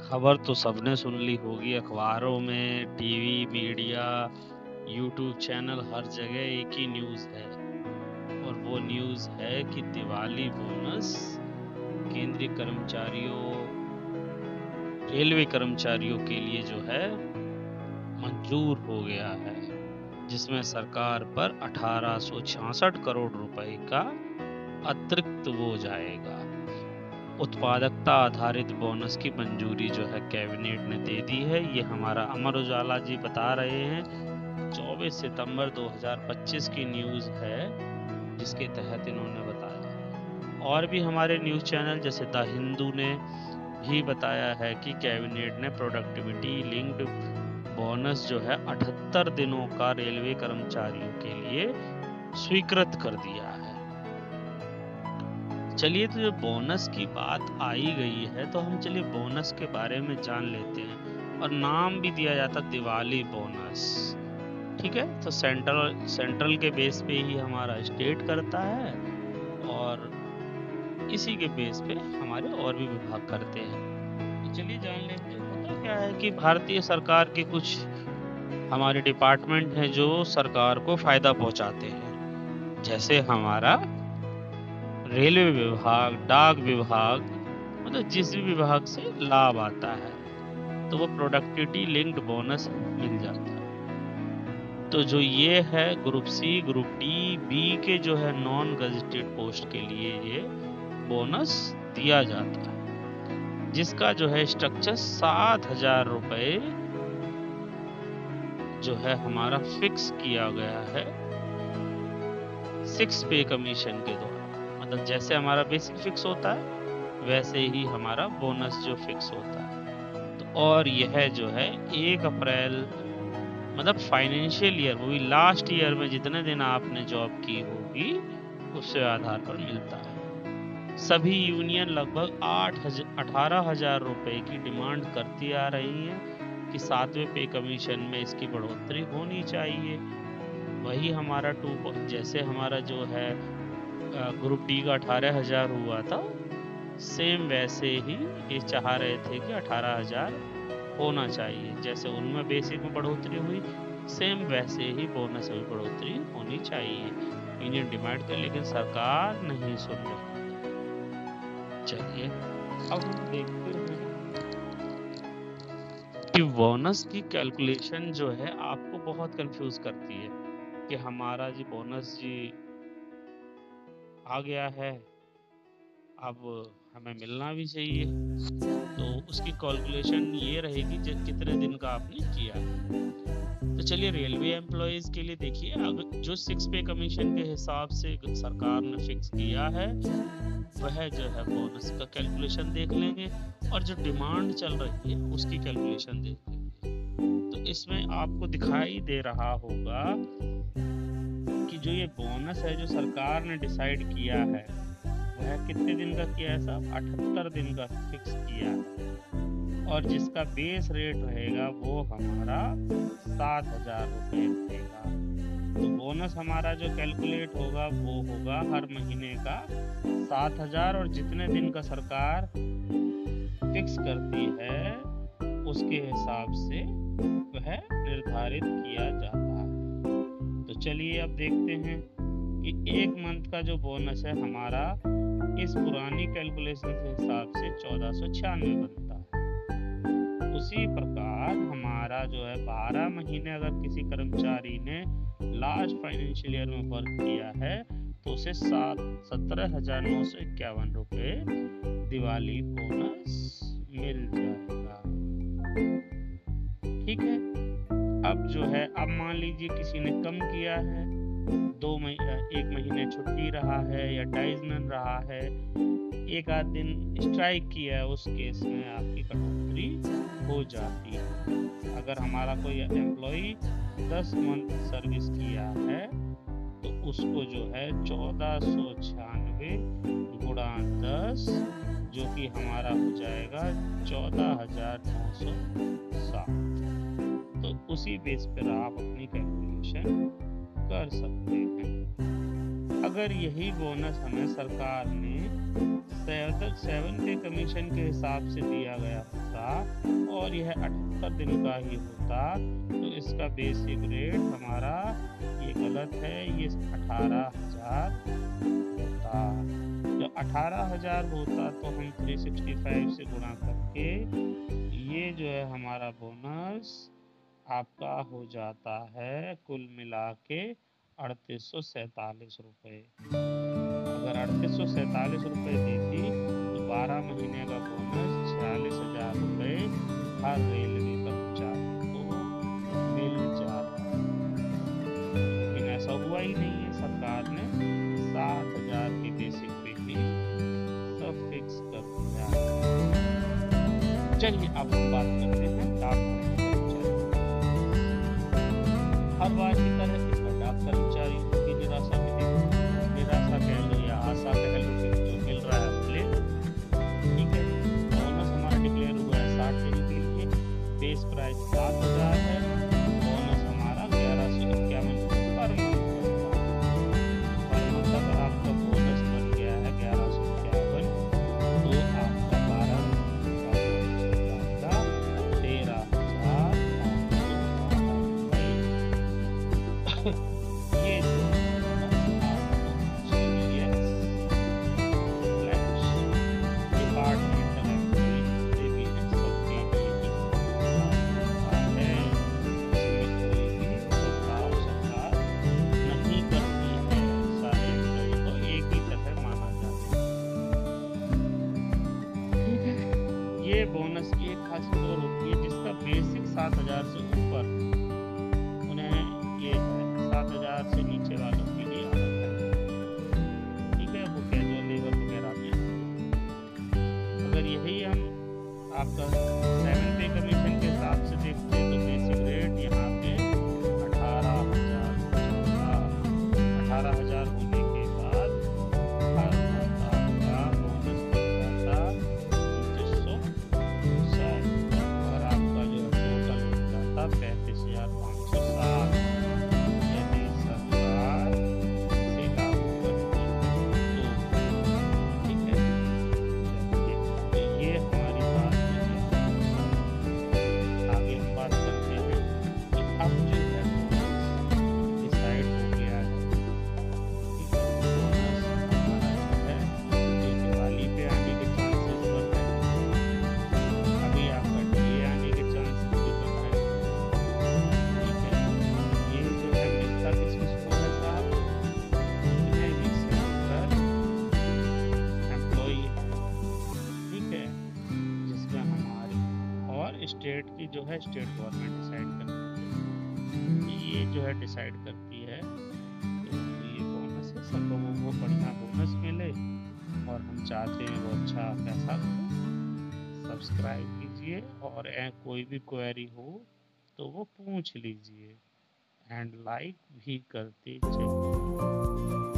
खबर तो सबने सुन ली होगी, अखबारों में, टीवी, मीडिया, यूट्यूब चैनल, हर जगह एक ही न्यूज़ है। और वो न्यूज़ है कि दिवाली बोनस केंद्रीय कर्मचारियों, रेलवे कर्मचारियों के लिए जो है मंजूर हो गया है, जिसमें सरकार पर 1866 करोड़ रुपए का अतिरिक्त वो जाएगा। उत्पादकता आधारित बोनस की मंजूरी जो है कैबिनेट ने दे दी है। ये हमारा अमर उजाला जी बता रहे हैं। 24 सितंबर 2025 की न्यूज़ है, जिसके तहत इन्होंने बताया। और भी हमारे न्यूज़ चैनल जैसे द हिंदू ने भी बताया है कि कैबिनेट ने प्रोडक्टिविटी लिंक्ड बोनस जो है 78 दिनों का रेलवे कर्मचारियों के लिए स्वीकृत कर दिया है। चलिए, तो जो बोनस की बात आई गई है तो हम चलिए बोनस के बारे में जान लेते हैं। और नाम भी दिया जाता दिवाली बोनस, ठीक है। तो सेंट्रल के बेस पे ही हमारा स्टेट करता है, और इसी के बेस पे हमारे और भी विभाग करते हैं। तो चलिए जान लेते हैं। होता क्या है कि भारतीय सरकार के कुछ हमारे डिपार्टमेंट हैं जो सरकार को फायदा पहुंचाते हैं, जैसे हमारा रेलवे विभाग, डाक विभाग, मतलब जिस भी विभाग से लाभ आता है तो वो प्रोडक्टिविटी लिंक्ड बोनस मिल जाता है। तो जो ये है group C, group D, B के जो है नॉन गजेटेड पोस्ट के लिए ये बोनस दिया जाता है, जिसका जो है स्ट्रक्चर 7,000 रुपए जो है हमारा फिक्स किया गया है 6 पे कमीशन के द्वारा। मतलब जैसे हमारा बेसिक फिक्स होता है वैसे ही हमारा बोनस जो फिक्स होता है। तो और यह जो है 1 अप्रैल मतलब फाइनेंशियल ईयर, वो भी लास्ट ईयर में जितने दिन आपने जॉब की होगी उसके आधार पर मिलता है। सभी यूनियन लगभग 18,000 रुपए की डिमांड करती आ रही हैं कि 7वें पे कमीशन में इसकी बढ़ोतरी होनी चाहिए। वही हमारा जैसे हमारा जो है ग्रुप डी का 18,000 हुआ था, सेम वैसे ही ये चाह रहे थे कि 18,000 होना चाहिए। जैसे उनमें बेसिक में बढ़ोतरी हुई, सेम वैसे ही बोनस में बढ़ोतरी होनी चाहिए। यूनियन डिमांड कर, लेकिन सरकार नहीं सुन रही है। चलिए अब हम देखते हैं कि बोनस की कैलकुलेशन जो है आपको बहुत कंफ्यूज करती है कि हमारा जी बोनस जी आ गया है, अब हमें मिलना भी चाहिए। तो उसकी कैलकुलेशन ये रहेगी जब कितने दिन का आपने किया। तो चलिए रेलवे एम्प्लॉयज के लिए देखिए, अगर जो 6 पे कमीशन के हिसाब से सरकार ने फिक्स किया है वह जो है बोनस का कैलकुलेशन देख लेंगे, और जो डिमांड चल रही है उसकी कैलकुलेशन देख लेंगे। तो इसमें आपको दिखाई दे रहा होगा कि जो ये बोनस है जो सरकार ने डिसाइड किया है वह कितने दिन का किया है साहब, 78 दिन का फिक्स किया है। और जिसका बेस रेट रहेगा वो हमारा 7,000 रुपये रहेगा। तो बोनस हमारा जो कैलकुलेट होगा वो होगा हर महीने का 7,000, और जितने दिन का सरकार फिक्स करती है उसके हिसाब से वह निर्धारित किया जाता है। तो चलिए अब देखते हैं कि एक मंथ का जो बोनस है हमारा इस पुरानी कैलकुलेशन के हिसाब से 1496 बनता है। उसी प्रकार हमारा जो है 12 महीने अगर किसी कर्मचारी ने लास्ट फाइनेंशियल ईयर में वर्क किया है तो उसे 17,951 रुपये दिवाली बोनस मिल जाएगा। ठीक है। अब जो है, अब मान लीजिए किसी ने कम किया है, 1 महीने छुट्टी रहा है या डाइजनन रहा है, एक आध दिन स्ट्राइक किया है, उस केस में आपकी कटौती हो जाती है। अगर हमारा कोई एम्प्लॉई 10 मंथ सर्विस किया है तो उसको जो है 1496 गुणा 10 जो कि हमारा हो जाएगा 14,960। तो उसी बेस पर आप अपनी कैलकुलेशन कर सकते हैं। अगर यही बोनस हमें सरकार ने 7 पे कमीशन के हिसाब से दिया गया होता और यह 78 दिन का ही होता तो इसका बेसिक रेट हमारा ये गलत है, ये 18,000 होता। जब 18,000 होता तो हम 365 से गुणा करके ये जो है हमारा बोनस आपका हो जाता है कुल मिला के 3847 रुपये। अगर 3847 रुपये देती तो 12 महीने का बोनस 46,000 रुपये हर रेलवे कर्मचारी को मिल जाता। लेकिन ऐसा हुआ ही नहीं है, सरकार ने 60,000 की बेसिक पे ही सब फिक्स कर दिया। चलिए अब हम बात करते हैं डाक कर्मचारी। हर बार की तरह इस बार डाक कर्मचारियों की निराशा कह लो या आशा कह लो कि जो मिल रहा है मिले। ठीक है, बोनस हमारा डिक्लेयर हुआ है 60 दिन के लिए, बेस प्राइस 7,000 है, बोनस हमारा 1151 पर मंथ अगर आपका बोनस बन गया है 1151 तो आपका 12 ये ये बोनस की एक खासियत और होती है जिसका बेसिक 7,000 से ऊपर उन्हें ये 7,000 से नीचे वालों के लिए अलग है। ठीक है, वो कैजुअल लेबर वगैरह में। अगर यही हम आपका 7 पे कमीशन के हिसाब से देखते हैं तो बेसिक रेट यहाँ पे 18,000 होने के बाद हर मंथ आपका बोनस बन जाता 2560 और आपका जो टोटल बन जाता 35,560। यदि सरकार इसे लागू करती तो ठीक है। तो ये हमारी बात आगे हम बात करते हैं कि अब जो है डिसाइड हो गया है। ठीक है, बोनस हमारा जो है ये दिवाली पे आने के चांसेस बन रहे हैं, अभी आपका डीए आने के चांसेस भी बन रहे हैं। ठीक है, ये जो है मिलता किसको है साहब, जितने भी सेंट्रल एम्प्लॉई है। ठीक है, जिसमें हमारी और स्टेट की जो है स्टेट गवर्नमेंट डिसाइड करती है, ये जो है डिसाइड करती है। तो ये बोनस है, सबको वो बढ़िया बोनस मिले और हम चाहते हैं वो अच्छा पैसा। सब्सक्राइब कीजिए और कोई भी क्वेरी हो तो वो पूछ लीजिए एंड लाइक भी करते चलिए।